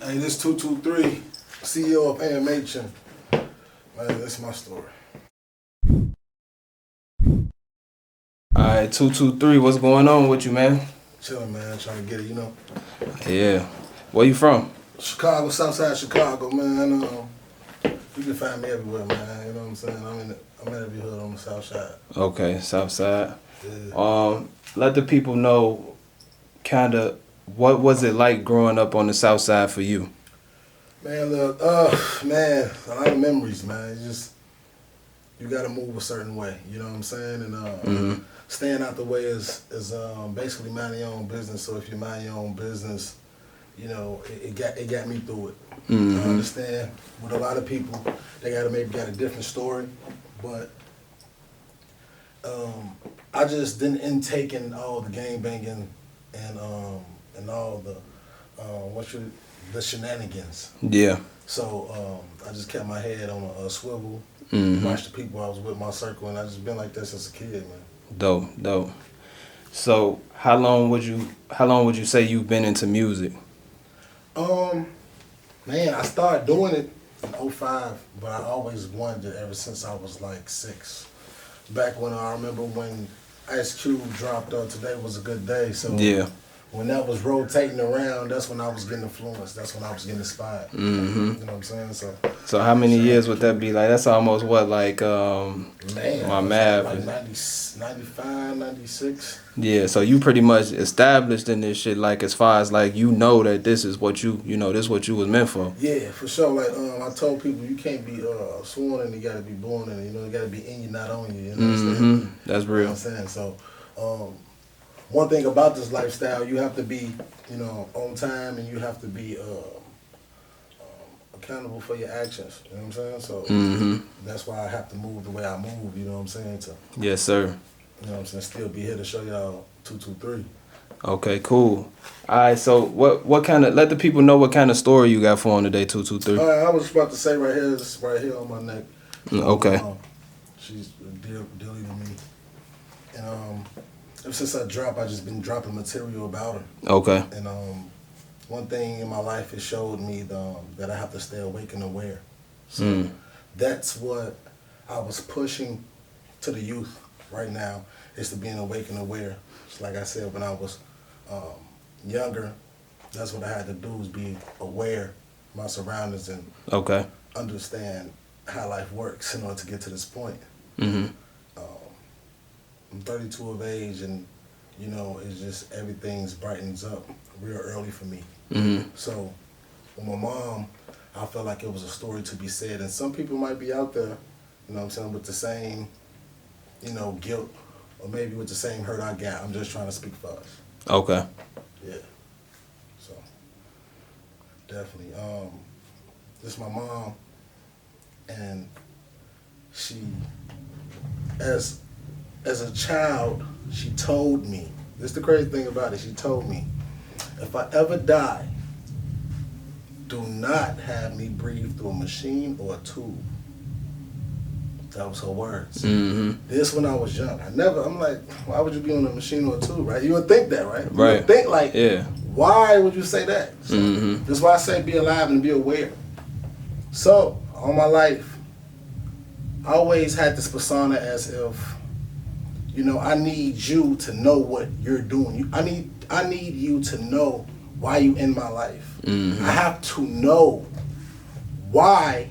Hey, this 223, CEO of AMH, and man, that's my story. Alright, 223, what's going on with you, man? Chilling, man, trying to get it, Yeah. Where you from? Chicago, Southside Chicago, man. You can find me everywhere, man. You know what I'm saying? I'm in every hood on the South Side. Okay, Southside. Yeah. Let the people know kinda what was it like growing up on the South Side for you? Man, look, man, a lot of memories, man. You gotta move a certain way, you know what I'm saying? And staying out the way is basically minding your own business. So if you mind your own business, you know, it got me through it. I understand with a lot of people, they maybe got a different story, but I just didn't intake in all the gang banging and all the shenanigans. Yeah. So I just kept my head on a swivel, watched the people I was with, my circle, and I just been like that since a kid, man. Dope. So how long would you say you've been into music? Man, I started doing it in '05, but I always wanted it ever since I was like 6. Back when I remember when Ice Cube dropped Today Was a Good Day. So Yeah. when that was rotating around, that's when I was getting influenced. That's when I was getting inspired. You know what I'm saying? So how many years would that be? Like that's almost what, like man, my math like is 95, 96. yeah, so you pretty much established in this shit, like as far as like you know that this is what this is what you was meant for. Yeah, for sure. Like I told people, you can't be sworn in, you gotta be born in. You gotta be in you, not on you. You know what I'm saying? That's You know real. what I'm saying? So one thing about this lifestyle, you have to be, on time, and you have to be accountable for your actions. You know what I'm saying? So that's why I have to move the way I move. You know what I'm saying? To, Yes, sir. you know what I'm saying? Still be here to show y'all 223. Okay, cool. All right, so what kind of, let the people know what kind of story you got for them today, 223. I was about to say this right here on my neck. Okay. She's dearly to me. And ever since I dropped, I just been dropping material about her. Okay. And one thing in my life, it showed me that I have to stay awake and aware. So that's what I was pushing to the youth right now, is to being awake and aware. Just like I said, when I was younger, that's what I had to do, was be aware of my surroundings and understand how life works in order to get to this point. I'm 32 of age, and it's just everything's brightens up real early for me. So with my mom, I felt like it was a story to be said, and some people might be out there, you know what I'm saying, with the same, guilt, or maybe with the same hurt I got. I'm just trying to speak for us. Okay. Yeah. So definitely, this is my mom, and she, as a child, she told me, this is the crazy thing about it, she told me, if I ever die, do not have me breathe through a machine or a tube. That was her words. This when I was young. I'm like, why would you be on a machine or a tube, right? You would think that, right? You would think like, why would you say that? So that's why I say be alive and be aware. So, all my life, I always had this persona as if, I need you to know what you're doing. I need you to know why you in my life. I have to know why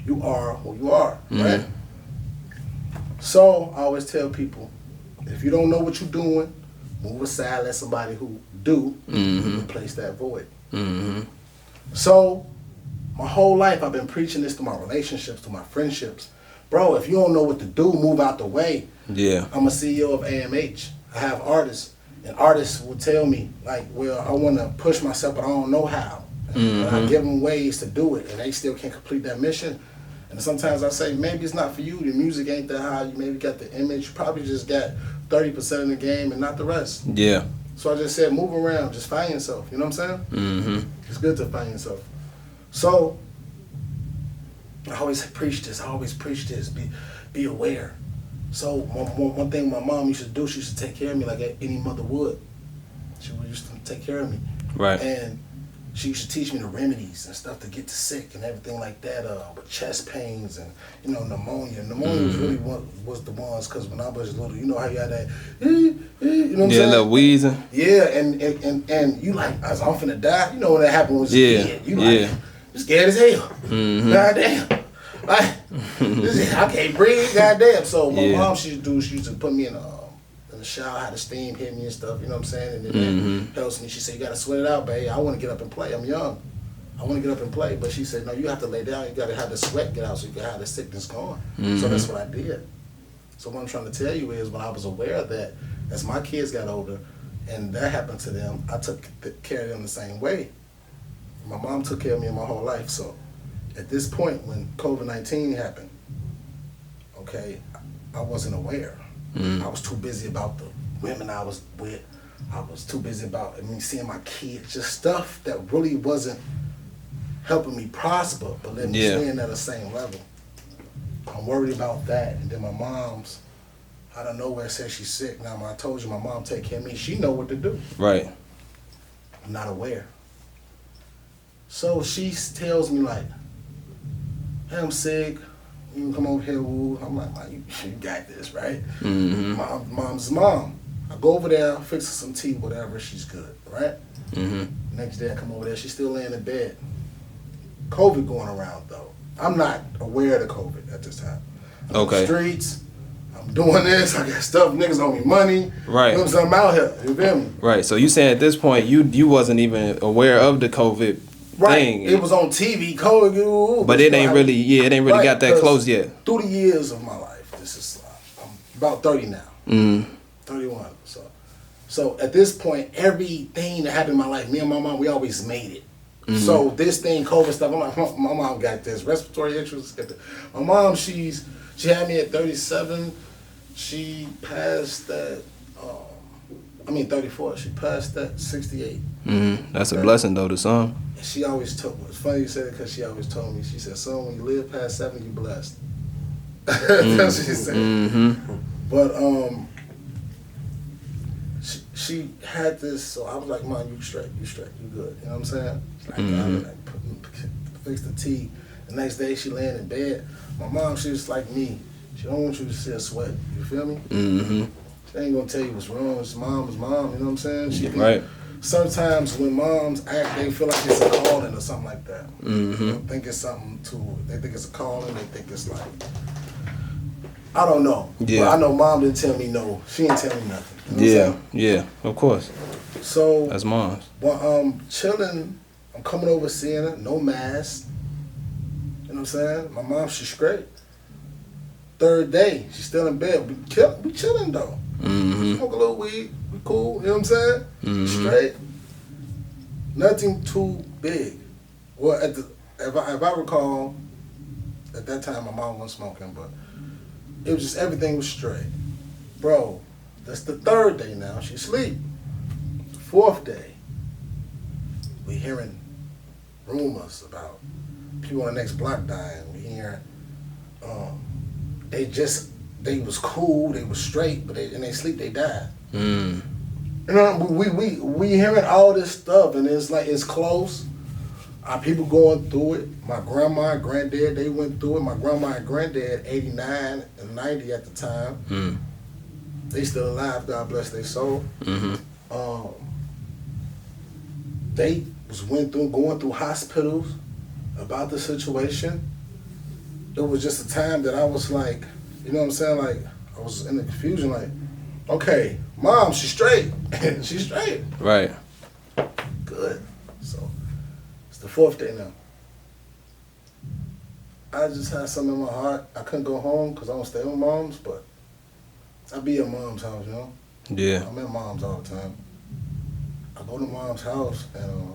you are who you are, right? So I always tell people, if you don't know what you're doing, move aside, let somebody who do replace that void. So my whole life I've been preaching this to my relationships, to my friendships. Bro, if you don't know what to do, move out the way. Yeah. I'm a CEO of AMH. I have artists, and artists will tell me, like, well, I want to push myself, but I don't know how. And I give them ways to do it, and they still can't complete that mission. And sometimes I say, maybe it's not for you. The music ain't that high. You maybe got the image. You probably just got 30% in the game and not the rest. Yeah. So I just said, move around. Just find yourself. You know what I'm saying? It's good to find yourself. So I always preach this. Be aware. So one thing my mom used to do, she used to take care of me like any mother would. She used to take care of me. Right. And she used to teach me the remedies and stuff to get the sick and everything like that, with chest pains and, pneumonia. Pneumonia was really was the ones, because when I was little, you know how you had that, you know what I'm saying? Little wheezing. Yeah, and you like, as I'm finna die, you know when that happened when you was a kid. You like, you scared as hell. Goddamn. Like, I can't breathe, goddamn. So my mom, she used to put me in the shower, how the steam hit me and stuff, you know what I'm saying? And then that helps me. She said, you gotta sweat it out, babe. I wanna get up and play. I'm young. I wanna get up and play. But she said, no, you have to lay down. You gotta have the sweat get out so you can have the sickness gone. So that's what I did. So what I'm trying to tell you is, when I was aware of that, as my kids got older and that happened to them, I took care of them the same way. My mom took care of me my whole life. So at this point, when COVID-19 happened, okay, I wasn't aware. I was too busy about the women I was with. I was too busy about seeing my kids, just stuff that really wasn't helping me prosper, but let me stand at the same level. I'm worried about that. And then my mom's out of nowhere said she's sick. Now, I told you my mom take care of me. She know what to do. Right. I'm not aware. So she tells me like, hey, I'm sick. You can come over here, woo. I'm like, you got this, right? Mom's mom. I go over there, fix her some tea, whatever, she's good, right? Next day I come over there, she's still laying in bed. COVID going around though. I'm not aware of the COVID at this time. I'm on the streets, I'm doing this, I got stuff, niggas owe me money. Right. You know what I'm saying? I'm out here, you feel me? Right, so you saying at this point, you wasn't even aware of the COVID thing. It was on TV, COVID, but it ain't really, it ain't really got that close yet. Through the years of my life, this is, I'm about 30 now. 31. So at this point, everything that happened in my life, me and my mom, we always made it. So this thing, COVID stuff, I'm like, my mom got this. Respiratory issues. My mom, she had me at 37. She passed that, 34. She passed that 68. That's a blessing though to some. She always told me, it's funny you said it, because she always told me, she said, son, when you live past 70, you're blessed. That's what she said. But she had this, so I was like, Mom, you straight, you good. You know what I'm saying? I fixed the tea. The next day she laying in bed. My mom, she was like me. She don't want you to see her sweat. You feel me? She ain't gonna tell you what's wrong. It's mom, you know what I'm saying? Right. Sometimes when moms act, they feel like it's a calling or something like that. They think it's something they think it's a calling, they think it's like, I don't know. Yeah. But I know mom didn't tell me no. She didn't tell me nothing. You know Yeah, of course. So that's moms. Well, chilling, I'm coming over seeing her, no mask. You know what I'm saying? My mom, she's straight. Third day, she's still in bed. We chilling though. Smoke a little weed, we cool, you know what I'm saying? Straight. Nothing too big. Well, if I recall, at that time my mom wasn't smoking, but it was just, everything was straight. Bro, that's the third day now, she sleep. The fourth day, we hearing rumors about people on the next block dying. We hearing, they was cool, they was straight, but in their sleep they died. You know, we hearing all this stuff, and it's like, it's close. Our people going through it. My grandma and granddad, they went through it. My grandma and granddad, 89 and 90 at the time. They still alive, God bless their soul. They was going through hospitals about the situation. It was just a time that I was like, you know what I'm saying? Like, I was in the confusion, like, okay, mom, she's straight. She's straight. Right. Good. So, it's the fourth day now. I just had something in my heart. I couldn't go home because I don't stay with moms, but I be at mom's house, you know? Yeah. I'm at mom's all the time. I go to mom's house, and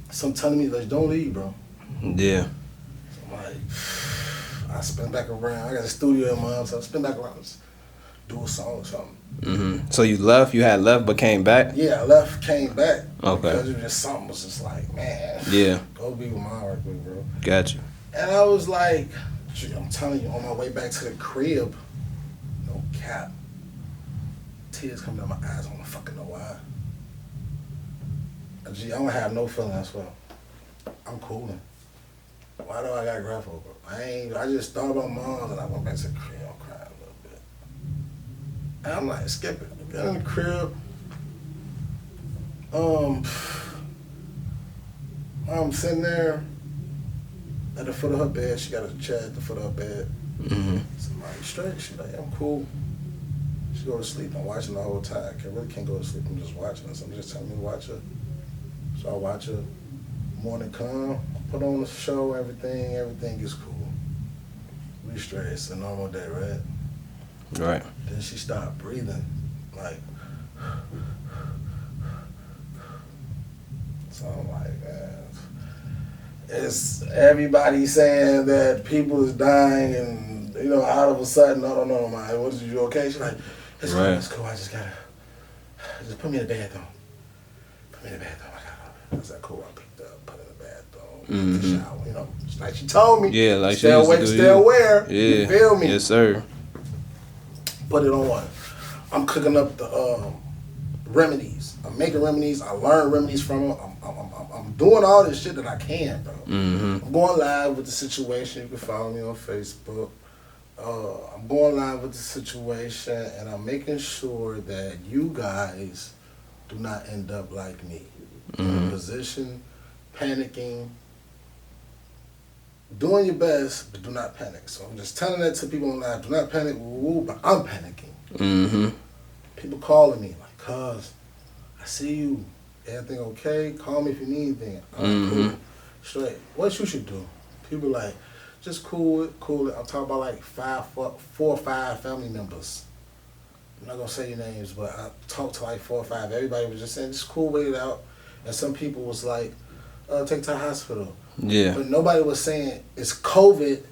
some telling me, like, don't leave, bro. Yeah. So I'm like, I spin back around. I got a studio at mom's house. Spin back around, just do a song or something. So you had left, but came back? Yeah, I left, came back. Okay. Because it was just something was just like, man. Yeah. Go be with mom right quick, bro. Got you. And I was like, I'm telling you, on my way back to the crib, no cap, tears coming out my eyes. I don't fucking know why. Gee, I don't have no feelings for. I'm cooling. Why do I got graphophobia? I just thought about mom and I went back to the crib. I'm crying a little bit. And I'm like, skip it. Got in the crib. I'm sitting there at the foot of her bed. She got a chair at the foot of her bed. Mm-hmm. Somebody straight. She like, I'm cool. She go to sleep. I'm watching the whole time. I really can't go to sleep. I'm just watching her. Somebody just telling me to watch her. So I watch her. Morning come, put on the show, everything is cool. We straight. It's a normal day, right? Right. Then she started breathing, like. So I'm like, man, it's everybody saying that people is dying and, you know, out of a sudden, no, man, what is you okay? She's like, it's cool, it's cool, I just gotta, just put me in the bathroom. Put me in the bathroom, I was like, cool, I picked up, put in the bathroom, the shower, you know, just like she told me. Yeah, like stay awake, stay aware, yeah. You feel me? Yes, sir. Put it on what? I'm cooking up the remedies. I'm making remedies. I learn remedies from them. I'm doing all this shit that I can, bro. Mm-hmm. I'm going live with the situation. You can follow me on Facebook. I'm going live with the situation, and I'm making sure that you guys do not end up like me. In a position, panicking, doing your best, but do not panic. So I'm just telling that to people on live. Do not panic, but I'm panicking. Mm-hmm. People calling me like, cuz, I see you. Everything okay? Call me if you need anything. I'm cool. Straight. What you should do? People like, just cool it. I'm talking about like 4 or 5 family members. I'm not gonna say your names, but I talked to like 4 or 5. Everybody was just saying, just cool, wait it out. And some people was like, take it to the hospital. Yeah. But nobody was saying it's COVID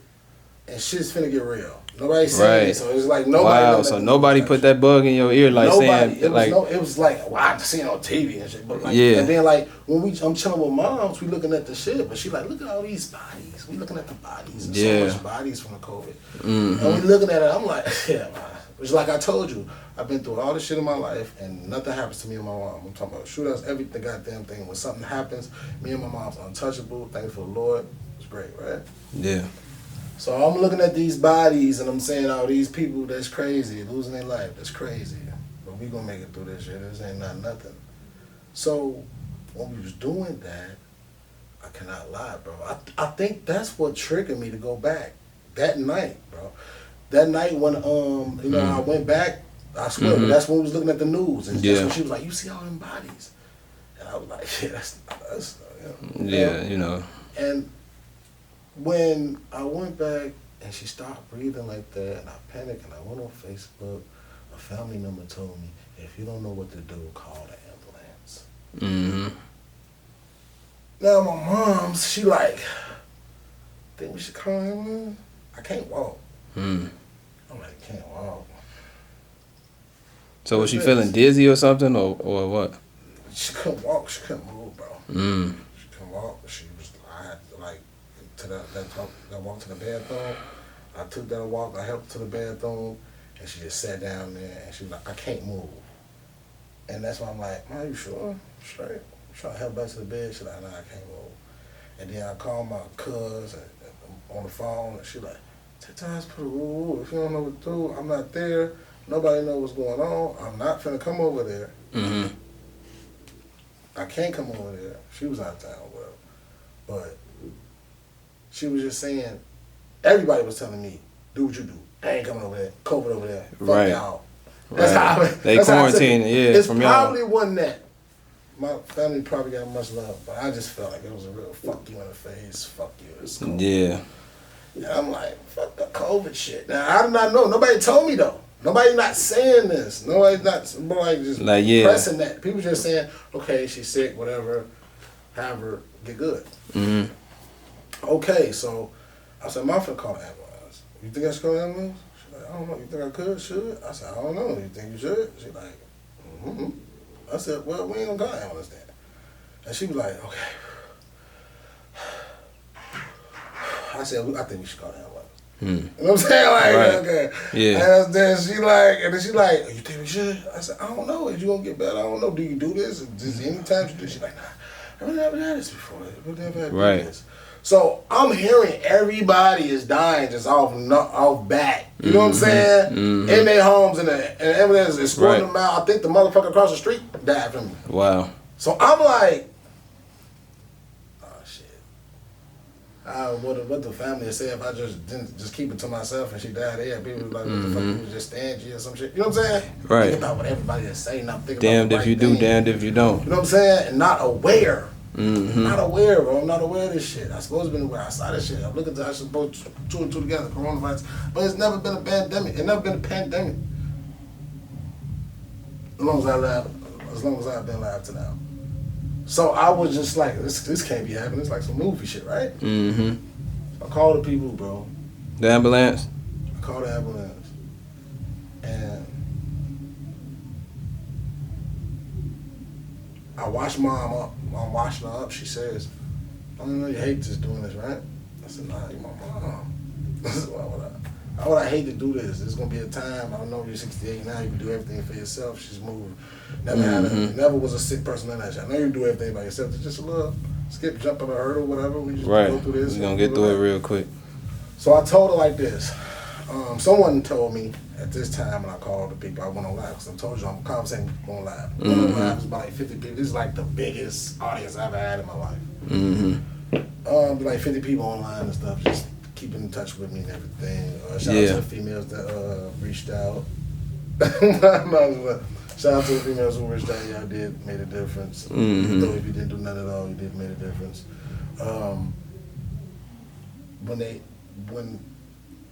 and shit's finna get real. Nobody saying it, so it was like nobody. Wow, so nobody put that bug in your ear, like nobody, saying, it was like, wow, I seen it on TV and shit. But like, yeah. And then like when I'm chilling with moms, we looking at the shit, but she like, look at all these bodies. We looking at the bodies. And so much bodies from the COVID. Mm-hmm. And we looking at it, I'm like, yeah, man. It's like I told you, I've been through all this shit in my life, and nothing happens to me and my mom. I'm talking about shoot us every goddamn thing. When something happens, me and my mom's untouchable. Thanks for the Lord. It's great, right? Yeah. So I'm looking at these bodies and I'm saying, oh, these people, that's crazy, losing their life, that's crazy. But we gonna make it through this shit, this ain't not nothing. So when we was doing that, I cannot lie, bro. I think that's what triggered me to go back that night, bro. That night when, you know, I went back, I swear, but that's when we was looking at the news. And that's when she was like, you see all them bodies? And I was like, yeah, that's you know. And when I went back and she started breathing like that and I panicked and I went on Facebook, a family member told me, if you don't know what to do, call the ambulance. Mm-hmm. Now my mom's, she like, think we should call the ambulance? I can't walk. I'm like, can't walk. So was she feeling dizzy or something or what? She couldn't walk, she couldn't move, bro. She couldn't walk, I had to like, I walked to the bathroom. I took that walk. I helped her to the bathroom, and she just sat down there. And she was like, "I can't move." And that's why I'm like, "Are you sure? Straight?" I'm trying to help her back to the bed. She's like, "Nah, I can't move." And then I called my cousin on the phone, and she like, "Take the hospital. If you don't know what to do, I'm not there. Nobody knows what's going on. I'm not finna come over there. I can't come over there." She was out of town, but she was just saying, everybody was telling me, do what you do. I ain't coming over there. COVID over there. Fuck y'all. That's how they quarantining, yeah. It's from probably y'all. Wasn't that. My family probably got much love, but I just felt like it was a real fuck you in the face. Fuck you. It's COVID. Yeah. And I'm like, fuck the COVID shit. Now, I did not know. Nobody told me, though. Nobody's not saying this. Nobody just like, pressing that. People just saying, okay, she's sick, whatever. Have her get good. Okay, so I said, Mom, finna call the ambulance. You think I should call the ambulance? She's like, I don't know. You think I could? Should? I said, I don't know. You think you should? She's like, I said, well, we ain't gonna call the ambulance then. And she was like, okay. I said, I think we should call the ambulance. You know what I'm saying? Like, okay. Yeah. And then she like, you think we should? I said, I don't know. Is you gonna get better? I don't know. Do you do this? Is any time you do? She's like, nah. I've never had this before. I've never had Right. this. So I'm hearing everybody is dying just off bat. You know what I'm saying? Mm-hmm. In their homes and the ambulance is escorting Right. them out. I think the motherfucker across the street died from me. Wow. So I'm like, oh shit. What the family would say if I just keep it to myself and she died there? People was like, what the fuck, you was just stingy or some shit. You know what I'm saying? Right. Think about what everybody is saying. Not thinking Damned about the if you right do, thing. damned if you don't. You know what I'm saying? And not aware. Mm-hmm. Not aware, bro. I'm not aware of this shit. I supposed to be aware. I saw this shit. I'm looking to I should put two and two together, coronavirus. But it's never been a pandemic. It's never been a pandemic. As long as I've been alive to now. So I was just like, this can't be happening. It's like some movie shit, right? Mm-hmm. I called the people, bro. The ambulance? I called the ambulance. And I watched mom up. I'm washing her up. She says, I know you hate just doing this, right? I said, nah, you're my mom. I said, why would I hate to do this? There's going to be a time, I know you're 68 now, you can do everything for yourself. She's moved. Never was a sick person in that shit. I know you do everything by yourself. It's just a little skip, jump on a hurdle, whatever. We just Right. go through this. We're going to get through it real quick. So I told her like this. Someone told me at this time when I called the people, I went on live because I told you I'm conversating on live. I went on live, it's about like 50 people. This is like the biggest audience I've ever had in my life. Mm-hmm. Like 50 people online and stuff, just keeping in touch with me and everything. Shout out to the females that reached out. Shout out to the females who reached out. Y'all made a difference. Mm-hmm. Though if you didn't do none at all, you did made a difference. When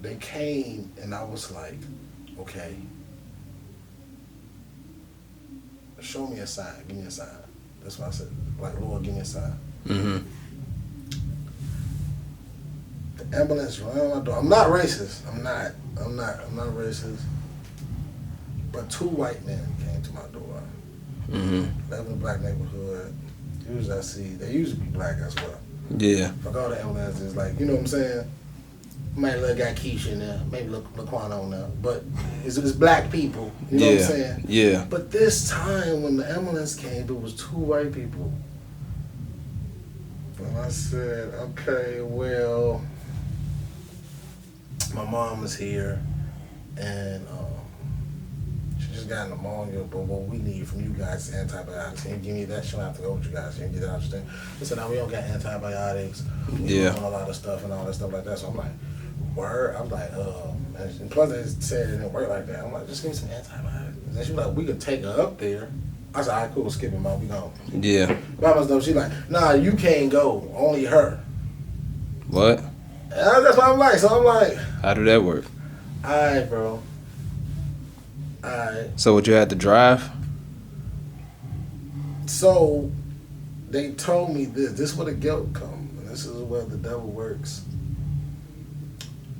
they came and I was like, okay, show me a sign, give me a sign. That's what I said. Like, Lord, give me a sign. Mm-hmm. The ambulance ran on my door. I'm not racist. I'm not racist. But two white men came to my door. Mm-hmm. Live in a black neighborhood. Usually I see, they usually be black as well. Yeah. Fuck all the ambulances, like, you know what I'm saying? Might look got Keisha in there, maybe look Laquana on there, but it's black people, you know what I'm saying? Yeah. But this time when the ambulance came, it was two white people. And I said, okay, well, my mom is here, and she just got pneumonia, but what we need from you guys is antibiotics. Can you give me that? She don't have to go with you guys. Can you get that understand? They said, no, we don't got antibiotics. We don't a lot of stuff and all that stuff like that. So I'm like, word? I'm like, and plus they said it didn't work like that. I'm like, just give me some antibiotics. And she was like, we could take her up there. I said, all right, cool, skip it, Mom, we gone. Yeah. Mama's though, she like, nah, you can't go, only her. What? And that's what I'm like, so I'm like, How do that work? alright, bro. Alright. So would you have to drive? So they told me this is where the guilt comes, and this is where the devil works.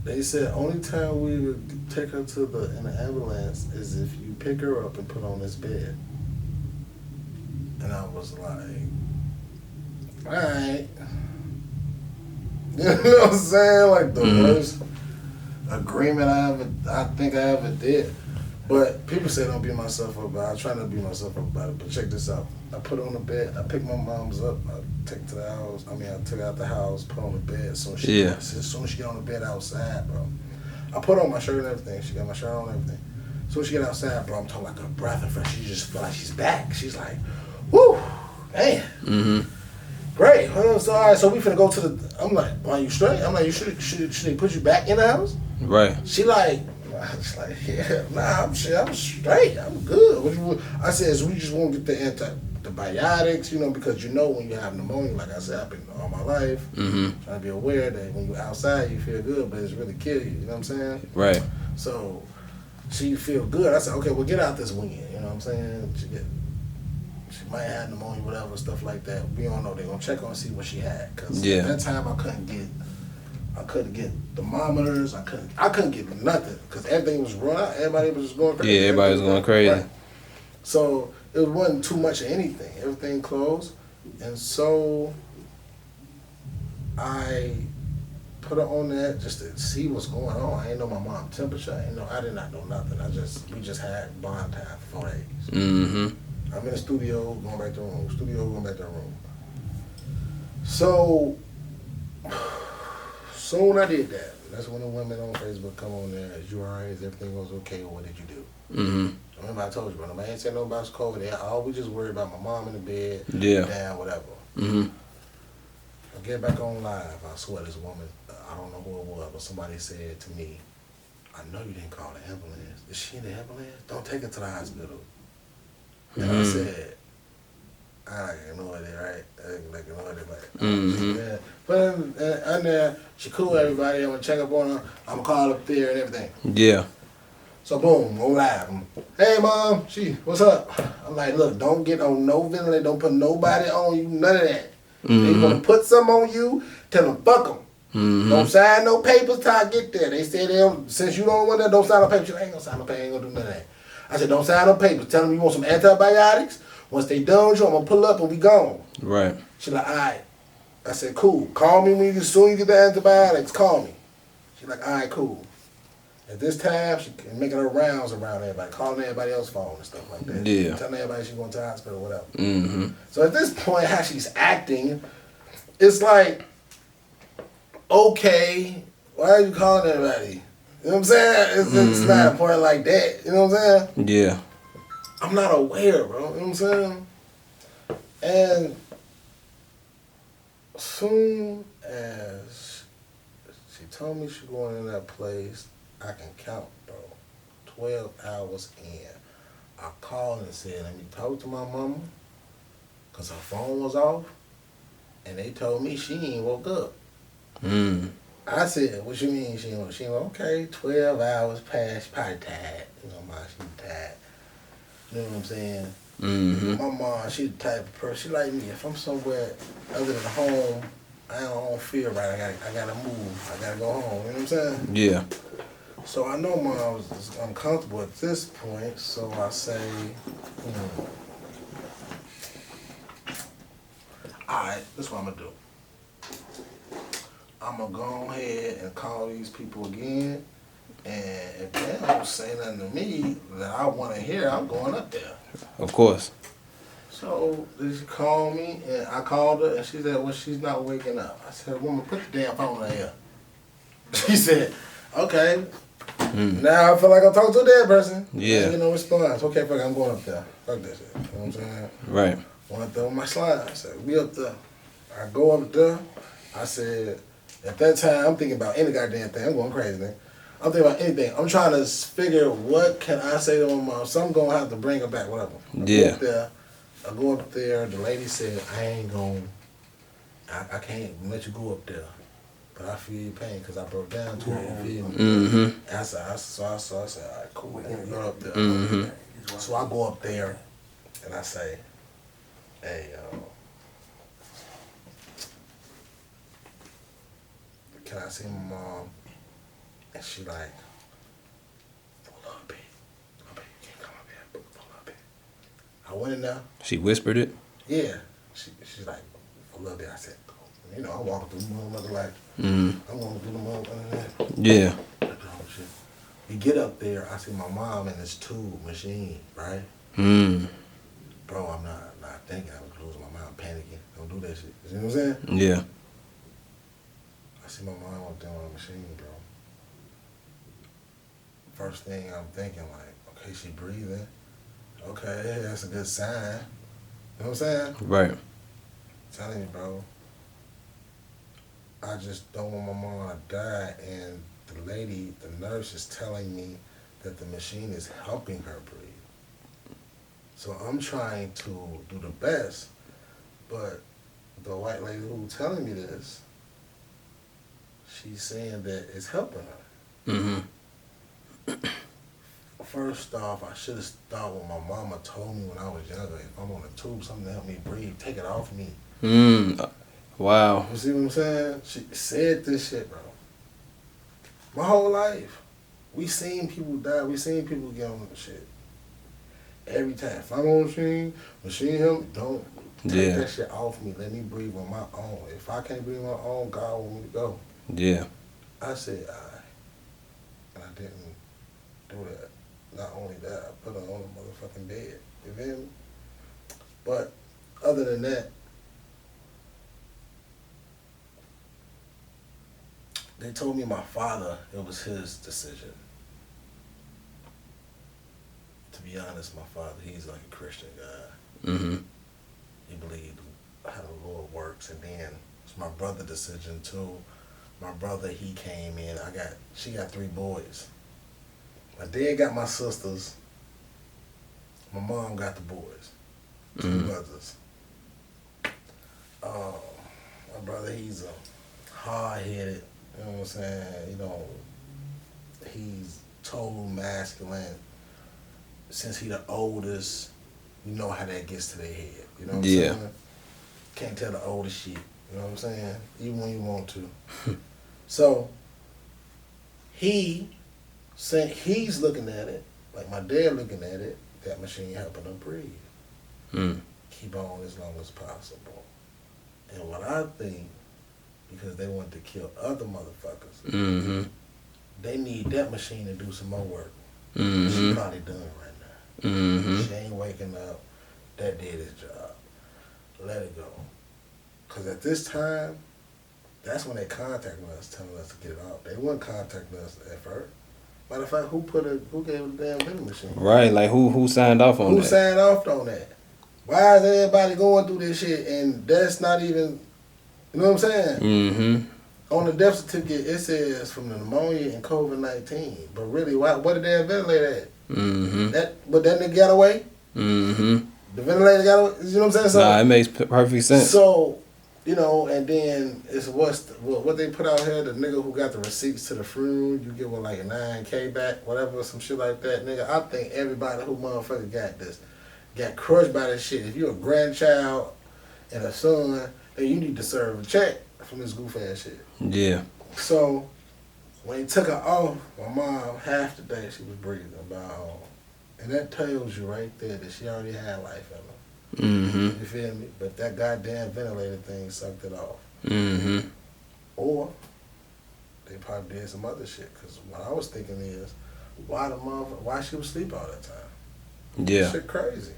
They said only time we would take her in the ambulance is if you pick her up and put her on this bed. And I was like, alright. You know what I'm saying? Like the worst agreement I think I ever did. But people say don't beat myself up about it. I try not to beat myself up about it. But check this out. I put her on the bed. I picked my mom's up. I took her to the house. I took her out the house, put her on the bed. As soon as she get on the bed outside, bro. I put on my shirt and everything. She got my shirt on and everything. As soon as she get outside, bro, I'm talking like a breath of fresh. She just feel like she's back. She's like, whoo, man. Mm-hmm. Great. So, all right, so we finna go to the, I'm like, are you straight? I'm like, should they put you back in the house? Right. She like, yeah, nah, I'm straight. I'm good. I said, so we just won't get the antibiotics, because when you have pneumonia, like I said, I've been all my life, trying to be aware that when you're outside, you feel good, but it's really kill you, you know what I'm saying? Right. So she feel good. I said, okay, well, get out this weekend, you know what I'm saying? She might have pneumonia, whatever, stuff like that. We don't know. They're going to check on and see what she had. Because at that time, I couldn't get thermometers. I couldn't get nothing. Because everything was run out. Everybody was just going crazy. Yeah, everybody was going crazy. Right. So it wasn't too much of anything. Everything closed. And so I put her on that just to see what's going on. I didn't know my mom's temperature. I did not know nothing. We just had bond time for 4 days. Mm-hmm. I'm in the studio, going back to the room. So soon I did that. That's when the women on Facebook come on there. Is you alright? Is everything goes okay? What did you do? Mm-hmm. Remember I told you, bro. Nobody ain't saying nothing about COVID. They always just worried about my mom in the bed, Yeah. down, whatever. Mm-hmm. I get back on live. I swear this woman, I don't know who it was, but somebody said to me, I know you didn't call the ambulance. Is she in the ambulance? Don't take her to the hospital. And I said, I ignored it, right? I ignored it, like, yeah. But and there, she cool everybody. I'm gonna check up on her. I'm gonna call up there and everything. Yeah. So boom, go live. Hey mom, what's up? I'm like, look, don't get on no ventilator. Don't put nobody on you. None of that. They gonna put some on you. Tell them fuck them. Don't sign no papers till I get there. They said since you don't want that, don't sign no papers. I ain't gonna sign no papers. I ain't gonna do none of that. I said, don't sign no papers. Tell them you want some antibiotics. Once they done with you, I'm gonna pull up and we gone. Right. She like, all right. I said, cool. Call me when as soon as you get the antibiotics. Call me. She like, all right, cool. At this time, she making her rounds around everybody, calling everybody else's phone and stuff like that. Yeah. Telling everybody she's going to the hospital or whatever. Mm-hmm. So at this point, how she's acting, it's like, okay, why are you calling everybody? You know what I'm saying? It's not a point like that. You know what I'm saying? Yeah. I'm not aware, bro. You know what I'm saying? And soon as she told me she going in that place, I can count, bro. 12 hours in. I called and said, let me talk to my mama, because her phone was off, and they told me she ain't woke up. I said, what you mean she ain't woke up? She went, okay, 12 hours past, probably tired. You know, ma, she tired. You know what I'm saying? My mom, she the type of person, she like me. If I'm somewhere other than home, I don't feel right. I gotta move. I gotta go home. You know what I'm saying? Yeah. So I know mom was uncomfortable at this point, so I say, alright, this is what I'm gonna do. I'm gonna go ahead and call these people again, and if they don't say nothing to me that I wanna hear, I'm going up there. Of course. So she called me, and I called her, and she said, well, she's not waking up. I said, woman, put the damn phone in here. She said, okay. Now I feel like I'm talking to a dead person. Yeah. I ain't get no response. Okay, fuck it, I'm going up there. Fuck that shit. You know what I'm saying? Right. Went up there with my slide. I said, we up there. I go up there. I said, at that time, I'm thinking about any goddamn thing. I'm going crazy, man. I'm thinking about anything. I'm trying to figure what can I say to my mom. So I'm going to have to bring her back, whatever. I go up there. The lady said, I can't let you go up there. But I feel your pain because I broke down to it. You feel me? I said, all right, cool. Let me go up there. So I go up there and I say, hey, can I see my mom? And she like, pull up, babe. You can't come up here. Pull up, babe. I went in there. She whispered it? Yeah. She's like, pull up there. I said, cool. You know, I'm walking through the motherfucker like, I'm going through the motherfucker. Yeah. We get up there, I see my mom in this tube machine, right? Bro, I'm not thinking I'm losing my mind, panicking. Don't do that shit. You know what I'm saying? Yeah. I see my mom up there on the machine, bro. First thing I'm thinking, like, okay, she breathing. Okay, that's a good sign. You know what I'm saying? Right. I'm telling you, bro. I just don't want my mom to die, and the nurse is telling me that the machine is helping her breathe. So I'm trying to do the best, but the white lady who's telling me this, she's saying that it's helping her. First off, I should have thought what my mama told me when I was younger. If I'm on a tube, something to help me breathe, take it off me. Wow. You see what I'm saying? She said this shit, bro. My whole life. We seen people die. We seen people get on the shit. Every time. If I'm on a machine him, don't take that shit off me. Let me breathe on my own. If I can't breathe on my own, God want me to go. Yeah. I said, and I didn't do that. Not only that, I put her on the motherfucking bed. You feel me? But other than that, they told me my father, it was his decision. To be honest, my father, he's like a Christian guy. Mm-hmm. He believed how the Lord works, and then it's my brother's decision too. My brother, he came in. She got 3 boys. My dad got my sisters. My mom got the boys. 2 brothers. My brother, he's a hard-headed, you know what I'm saying? You know, he's total masculine. Since he the oldest, you know how that gets to their head. You know what I'm saying? Can't tell the oldest shit. You know what I'm saying? Even when you want to. So, he's looking at it, like my dad looking at it, that machine helping them breathe. Keep on as long as possible. And what I think, because they want to kill other motherfuckers, they need that machine to do some more work. She probably done right now. She ain't waking up. That did his job. Let it go. Because at this time, that's when they contacted us, telling us to get it off. They weren't contacting us at first. Matter of fact, who gave the damn vending machine? Right, like who signed off on that? Who signed off on that? Why is everybody going through this shit and that's not even, you know what I'm saying? On the death certificate, it says from the pneumonia and COVID-19. But really, what did they ventilate at? But that nigga got away? The ventilator got away? You know what I'm saying? So, nah, it makes perfect sense. So, you know, and then it's what they put out here, the nigga who got the receipts to the funeral, you give him like a 9K back, whatever, some shit like that. Nigga, I think everybody who motherfucker got crushed by this shit. If you're a grandchild and a son, then you need to serve a check from this goof ass shit. Yeah. So, when he took her off, my mom, half the day she was breathing about, and that tells you right there that she already had life in her. You feel me? But that goddamn ventilator thing sucked it off. Or they probably did some other shit. Because what I was thinking is, why she was asleep all that time? Yeah. Shit crazy.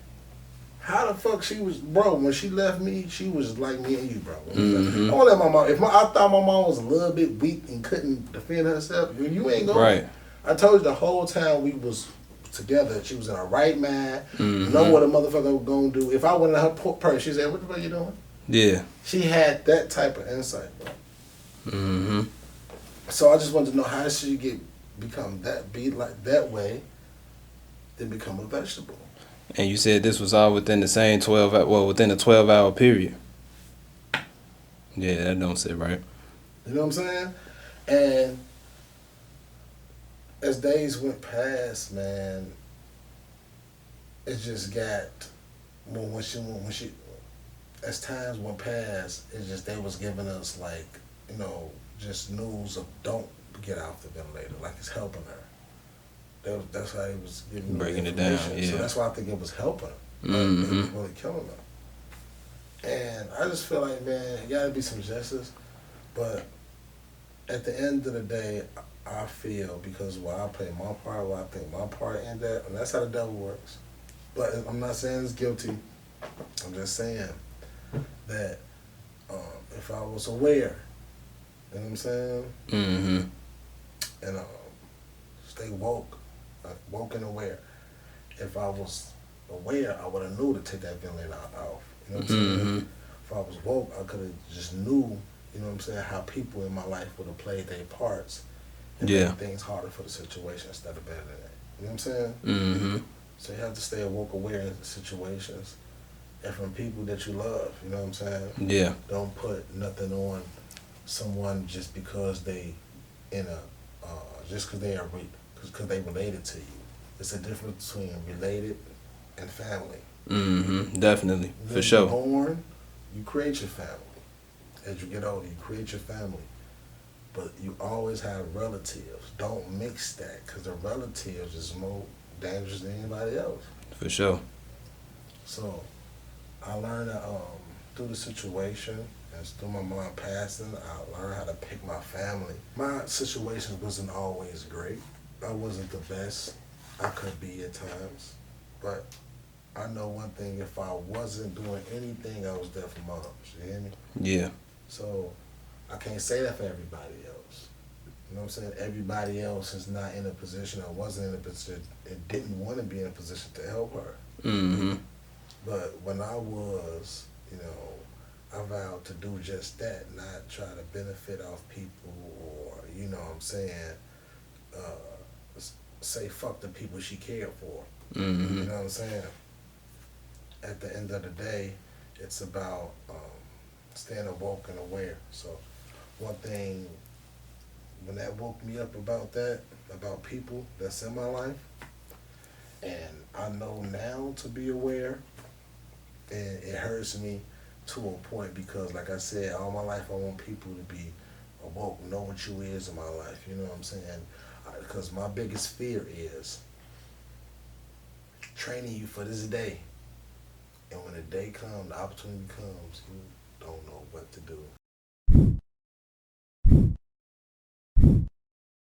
How the fuck she was, bro? When she left me, she was like me and you, bro. I won't let my mom. I thought my mom was a little bit weak and couldn't defend herself, you ain't going. Right. I told you the whole time we was together, she was in her right mind. Know what a motherfucker was gonna do. If I went in her purse, she said, "What the fuck you doing?" Yeah. She had that type of insight, bro. So I just wanted to know how she become like that way, then become a vegetable. And you said this was all within the same within a 12-hour period. Yeah, that don't sit right. You know what I'm saying? And as days went past, man, it just got when she as times went past, it just they was giving us like, you know, just news of don't get off the ventilator, like it's helping her. That's how he was giving breaking it down. Yeah. So that's why I think it was helping her. Like, it was really killing her. And I just feel like, man, it gotta be some justice. But at the end of the day, I feel because I play my part, I think my part in that, and that's how the devil works. But I'm not saying it's guilty. I'm just saying that if I was aware, you know what I'm saying? And stay woke and aware. If I was aware, I would have knew to take that ventilator off. You know what I'm saying? If I was woke, I could have just knew, you know what I'm saying, how people in my life would have played their parts and made things harder for the situation instead of better than that. You know what I'm saying? So you have to stay woke, aware in situations and from people that you love. You know what I'm saying? Yeah. Don't put nothing on someone just because they just because they are because they related to you. It's a difference between related and family. Definitely. For When sure. you're born, you create your family. As you get older, you create your family. But you always have relatives. Don't mix that, because the relatives is more dangerous than anybody else. For sure. So I learned that through the situation and through my mom passing, I learned how to pick my family. My situation wasn't always great. I wasn't the best I could be at times. But I know one thing, if I wasn't doing anything, I was there for moms. You hear me? Yeah. So I can't say that for everybody else. You know what I'm saying? Everybody else is not in a position or wasn't in a position and didn't want to be in a position to help her. Mm-hmm. But when I was, you know, I vowed to do just that, not try to benefit off people or, you know what I'm saying, say fuck the people she cared for. Mm-hmm. You know what I'm saying? At the end of the day, it's about staying awoke and aware. So one thing, when that woke me up about that, about people that's in my life, and I know now to be aware, and it hurts me to a point because, like I said, all my life I want people to be awoke, know what you is in my life. You know what I'm saying? Because my biggest fear is training you for this day, and when the day comes, the opportunity comes, you don't know what